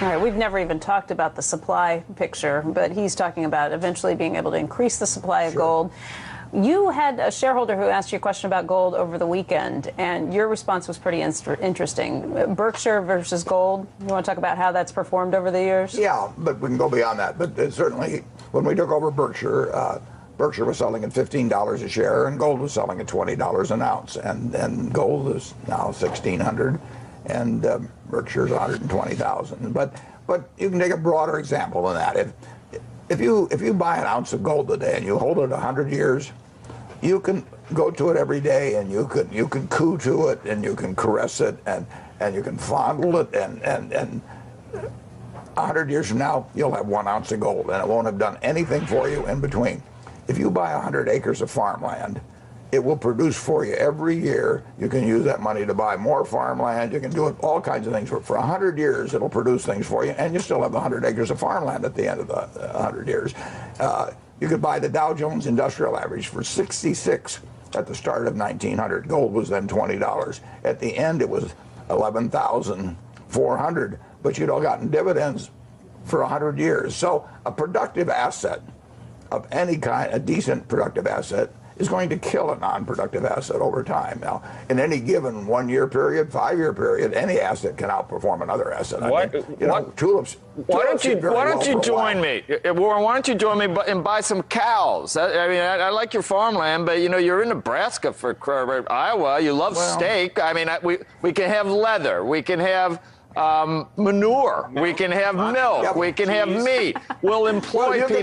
All right, we've never even talked about the supply picture, but he's talking about eventually being able to increase the supply of gold. You had a shareholder who asked you a question about gold over the weekend, and your response was pretty interesting. Berkshire versus gold. You want to talk about how that's performed over the years? Yeah, but we can go beyond that. But certainly, when we took over Berkshire, Berkshire was selling at $15 a share, and gold was selling at $20 an ounce. And gold is now $1,600, and Berkshire's $120,000. But you can take a broader example than that. If you buy an ounce of gold today and you hold it 100 years, you can go to it every day, and you can coo to it, and you can caress it, and you can fondle it, and 100 years from now, you'll have 1 ounce of gold, and it won't have done anything for you in between. If you buy 100 acres of farmland, it will produce for you every year. You can use that money to buy more farmland. You can do it all kinds of things. For 100 years, it'll produce things for you, and you still have 100 acres of farmland at the end of the 100 years. You could buy the Dow Jones Industrial Average for 66 at the start of 1900. Gold was then $20. At the end, it was 11,400, but you'd all gotten dividends for 100 years. So a productive asset of any kind, a decent productive asset, is going to kill a non-productive asset over time. Now, in any given 1 year period, 5 year period, any asset can outperform another asset. Tulips. Why don't you join me, Warren? Why don't you join me and buy some cows? I like your farmland, but you're in Nebraska for Iowa. You love steak. I mean, we can have leather. We can have manure. We can have milk. We can have meat. We'll employ people. You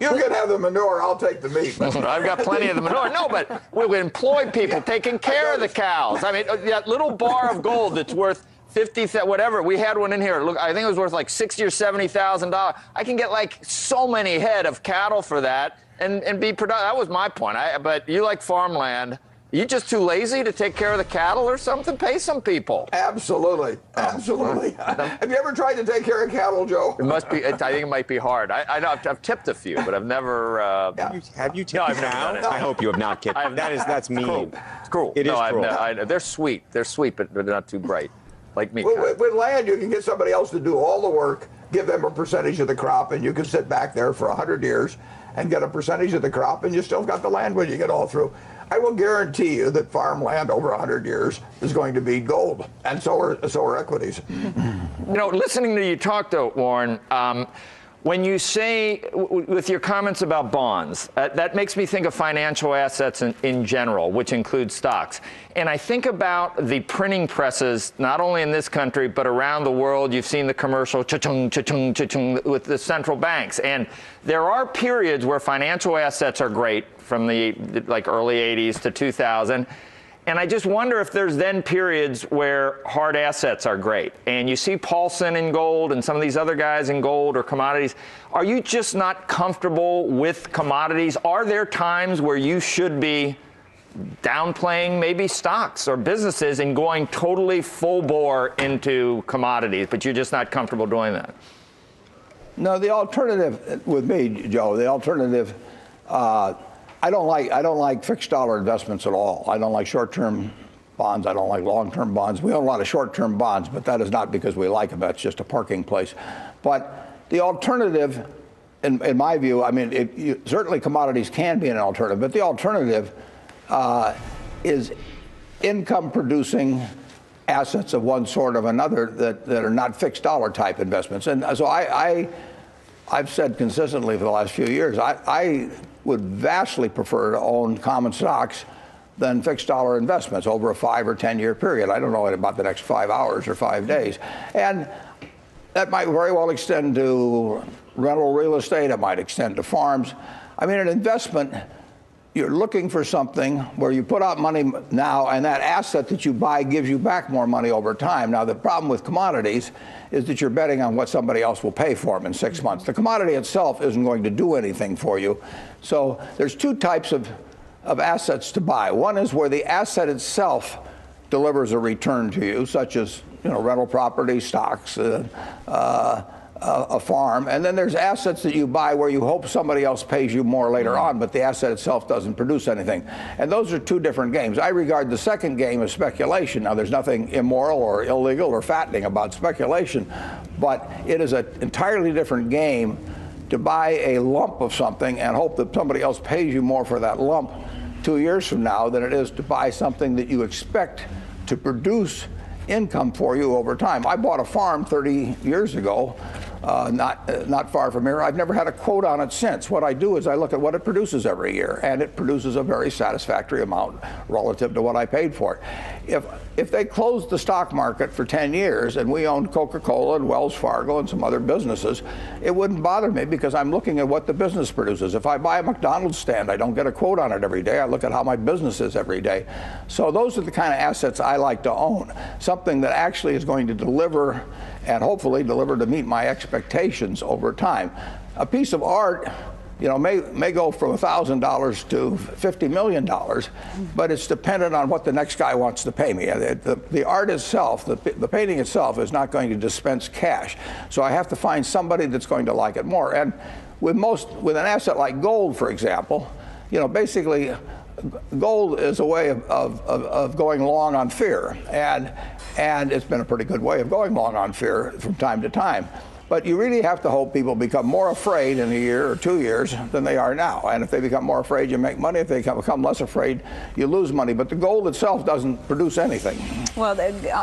can have the manure. I'll take the meat. I've got plenty of the manure. No, but we'll employ people taking care of the cows. I mean, that little bar of gold that's worth 50, whatever. We had one in here. Look, I think it was worth like $60,000 or $70,000. I can get like so many head of cattle for that and be productive. That was my point. But you like farmland. You just too lazy to take care of the cattle or something? Pay some people. Absolutely. Have you ever tried to take care of cattle, Joe? It must be. I think it might be hard. I've tipped a few, but I've never. Have you tipped? No, I've never done it. I hope you have not tipped. That's mean. It's cruel. It is cruel. They're sweet. They're sweet, but they're not too bright. Like me. With land, you can get somebody else to do all the work, give them a percentage of the crop, and you can sit back there for 100 years and get a percentage of the crop, and you still got the land when you get all through. I will guarantee you that farmland over 100 years is going to be gold, and so are equities. Listening to you talk, though, Warren, when you say, with your comments about bonds, that makes me think of financial assets in general, which include stocks. And I think about the printing presses, not only in this country, but around the world. You've seen the commercial cha-chung, cha-chung, cha-chung with the central banks. And there are periods where financial assets are great, from the early 80s to 2000. And I just wonder if there's then periods where hard assets are great. And you see Paulson in gold and some of these other guys in gold or commodities. Are you just not comfortable with commodities? Are there times where you should be downplaying maybe stocks or businesses and going totally full bore into commodities, but you're just not comfortable doing that? No, the alternative with me, Joe, the alternative, I don't like fixed dollar investments at all. I don't like short-term bonds. I don't like long-term bonds. We own a lot of short-term bonds, but that is not because we like them. That's just a parking place. But the alternative, in my view, I mean, certainly commodities can be an alternative, but the alternative is income-producing assets of one sort or another that are not fixed dollar type investments. And so I've said consistently for the last few years, I would vastly prefer to own common stocks than fixed dollar investments over a 5 or 10 year period. I don't know about the next 5 hours or 5 days. And that might very well extend to rental real estate. It might extend to farms. I mean, an investment, you're looking for something where you put out money now, and that asset that you buy gives you back more money over time. Now, the problem with commodities is that you're betting on what somebody else will pay for them in 6 months. The commodity itself isn't going to do anything for you. So there's two types of assets to buy. One is where the asset itself delivers a return to you, such as rental property, stocks, a farm. And then there's assets that you buy where you hope somebody else pays you more later on, but the asset itself doesn't produce anything. And those are two different games. I regard the second game as speculation. Now, there's nothing immoral or illegal or fattening about speculation, But it is an entirely different game to buy a lump of something and hope that somebody else pays you more for that lump 2 years from now than it is to buy something that you expect to produce income for you over time. I bought a farm 30 years ago, not far from here. I've never had a quote on it since. What I do is I look at what it produces every year, and it produces a very satisfactory amount relative to what I paid for it. If they closed the stock market for 10 years and we owned Coca-Cola and Wells Fargo and some other businesses, it wouldn't bother me because I'm looking at what the business produces. If I buy a McDonald's stand, I don't get a quote on it every day. I look at how my business is every day. So those are the kind of assets I like to own. Something that actually is going to deliver and hopefully deliver to meet my expectations over time. A piece of art, may go from $1,000 to $50 million, but it's dependent on what the next guy wants to pay me. The art itself, the painting itself, is not going to dispense cash. So I have to find somebody that's going to like it more. And with an asset like gold, for example, basically gold is a way of going long on fear, and it's been a pretty good way of going long on fear from time to time. But you really have to hope people become more afraid in a year or 2 years than they are now. And if they become more afraid, you make money. If they become less afraid, you lose money. But the gold itself doesn't produce anything. Well,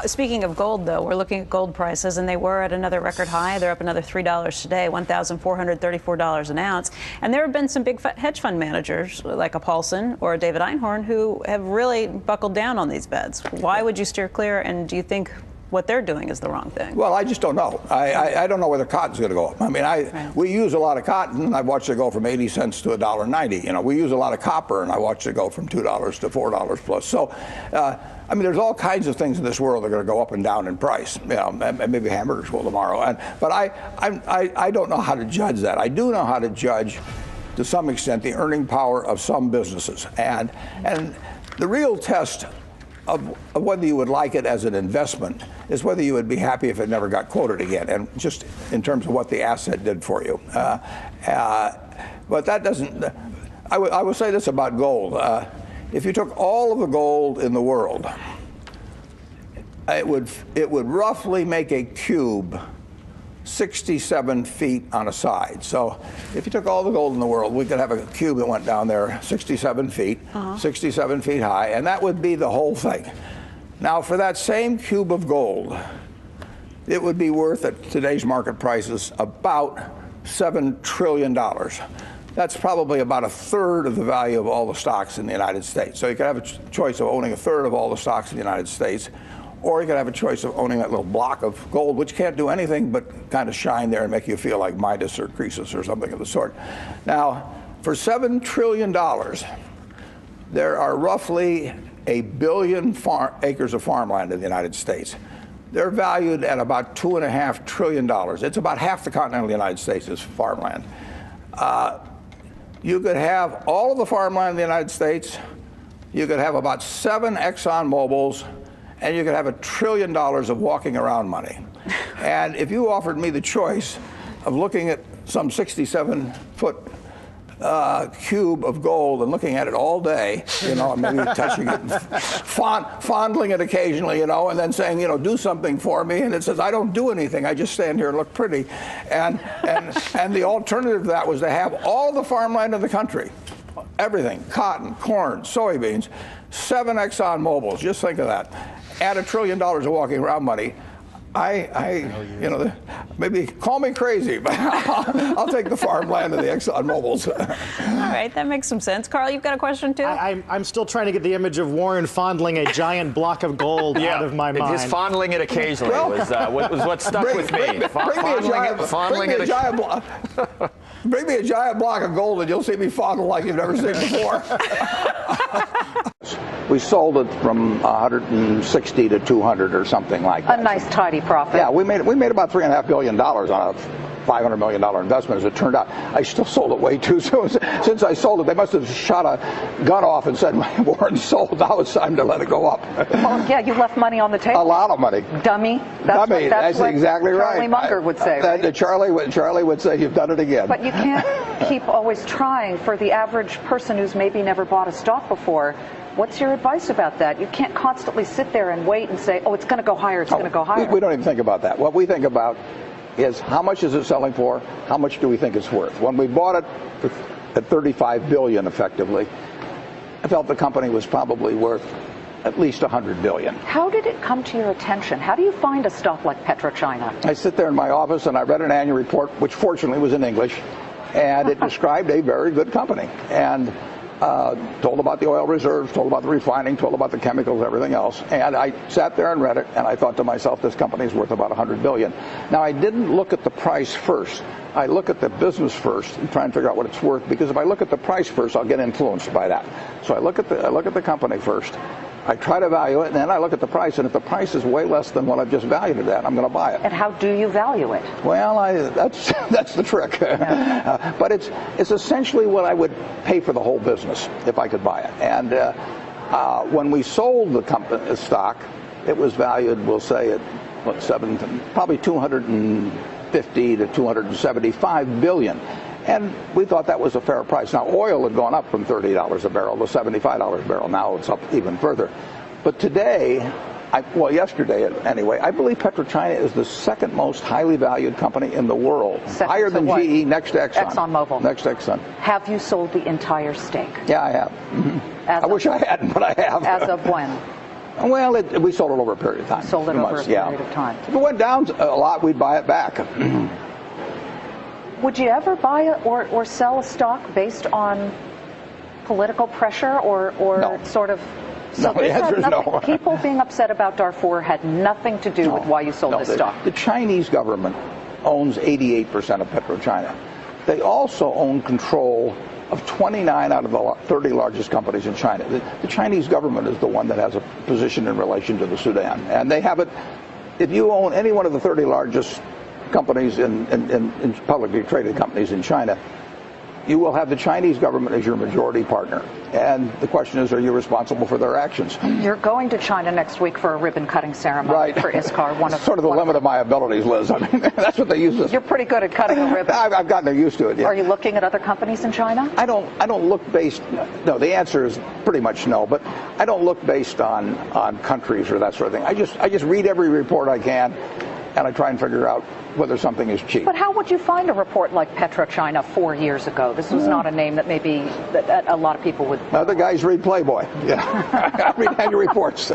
speaking of gold, though, we're looking at gold prices, and they were at another record high. They're up another $3 today, $1,434 an ounce. And there have been some big hedge fund managers, like a Paulson or a David Einhorn, who have really buckled down on these bets. Why would you steer clear, and do you think what they're doing is the wrong thing? Well, I just don't know. I don't know whether cotton's going to go up. I mean, we use a lot of cotton. I've watched it go from 80 cents to $1.90. We use a lot of copper, and I watched it go from $2 to $4 plus. So, I mean, there's all kinds of things in this world that are going to go up and down in price. And maybe hamburgers will tomorrow. But I don't know how to judge that. I do know how to judge, to some extent, the earning power of some businesses. And the real test of whether you would like it as an investment is whether you would be happy if it never got quoted again, and just in terms of what the asset did for you. But that doesn't. I will say this about gold: if you took all of the gold in the world, it would roughly make a cube 67 feet on a side. So if you took all the gold in the world, we could have a cube that went down there 67 feet, 67 feet high, and that would be the whole thing. Now, for that same cube of gold, it would be worth, at today's market prices, about $7 trillion. That's probably about a third of the value of all the stocks in the United States. So you could have a choice of owning a third of all the stocks in the United States, or you could have a choice of owning that little block of gold, which can't do anything but kind of shine there and make you feel like Midas or Croesus or something of the sort. Now, for $7 trillion, there are roughly 1 billion acres of farmland in the United States. They're valued at about $2.5 trillion. It's about half the continental United States is farmland. You could have all of the farmland in the United States. You could have about 7 Exxon Mobils, and you could have $1 trillion of walking around money. And if you offered me the choice of looking at some 67-foot cube of gold and looking at it all day, maybe touching it, fondling it occasionally, and then saying, do something for me, and it says, I don't do anything, I just stand here and look pretty. And the alternative to that was to have all the farmland in the country, everything, cotton, corn, soybeans, 7 Exxon Mobils, just think of that. Add $1 trillion of walking around money. Maybe call me crazy, but I'll take the farmland and the Exxon Mobils. All right, that makes some sense. Carl, you've got a question too? I'm still trying to get the image of Warren fondling a giant block of gold out of my mind. His fondling it occasionally was what stuck with me. Bring me a giant block of gold and you'll see me fondle like you've never seen before. We sold it from 160 to 200 or something like that. A nice tidy profit. Yeah, we made about $3.5 billion on a $500 million investment, as it turned out. I still sold it way too soon. Since I sold it, they must have shot a gun off and said, Warren sold, now it's time to let it go up. Well, yeah, you left money on the table. A lot of money. Dummy. That's what exactly right. Charlie Munger would say, right? Charlie would say, you've done it again. But you can't keep always trying. For the average person who's maybe never bought a stock before, what's your advice about that? You can't constantly sit there and wait and say, oh, it's going to go higher, it's going to go higher. We don't even think about that. What we think about is how much is it selling for? How much do we think it's worth? When we bought it at $35 billion effectively, I felt the company was probably worth at least $100 billion. How did it come to your attention? How do you find a stock like PetroChina? I sit there in my office and I read an annual report, which fortunately was in English, and it described a very good company. And told about the oil reserves, told about the refining, told about the chemicals, everything else. And I sat there and read it, and I thought to myself, this company is worth about $100 billion. Now, I didn't look at the price first. I look at the business first and try and figure out what it's worth, because if I look at the price first, I'll get influenced by that. So I look at the company first. I try to value it, and then I look at the price, and if the price is way less than what I've just valued it at, I'm going to buy it. And how do you value it? Well, that's the trick. Yeah. But it's essentially what I would pay for the whole business if I could buy it. And when we sold the stock, it was valued, we'll say, at probably 250 to 275 billion. And we thought that was a fair price. Now, oil had gone up from $30 a barrel to $75 a barrel. Now it's up even further. But today, yesterday anyway, I believe PetroChina is the second most highly valued company in the world. Higher than GE, next to Exxon. ExxonMobil. Next to Exxon. Have you sold the entire stake? Yeah, I have. Mm-hmm. I wish I hadn't, but I have. As of when? Well, we sold it over a period of time. Sold it over a period of time. If it went down a lot, we'd buy it back. Would you ever buy or sell a stock based on political pressure or no. sort of? So no, the answer is no. People being upset about Darfur had nothing to do with why you sold this stock. The Chinese government owns 88% of PetroChina. They also own control of 29 out of the 30 largest companies in China. The Chinese government is the one that has a position in relation to the Sudan. And they have it, if you own any one of the 30 largest companies in publicly traded companies in China, you will have the Chinese government as your majority partner. And the question is, are you responsible for their actions? You're going to China next week for a ribbon-cutting ceremony for ISCAR. Sort of the limit of my abilities, Liz. I mean, that's what they use this. You're pretty good at cutting a ribbon. I've gotten used to it, yeah. Are you looking at other companies in China? I don't look based, no, the answer is pretty much no, but I don't look based on countries or that sort of thing. I just read every report I can, and I try and figure out whether something is cheap. But how would you find a report like PetroChina 4 years ago? This was not a name that maybe that a lot of people would. Other guys read Playboy. Yeah, I read annual reports.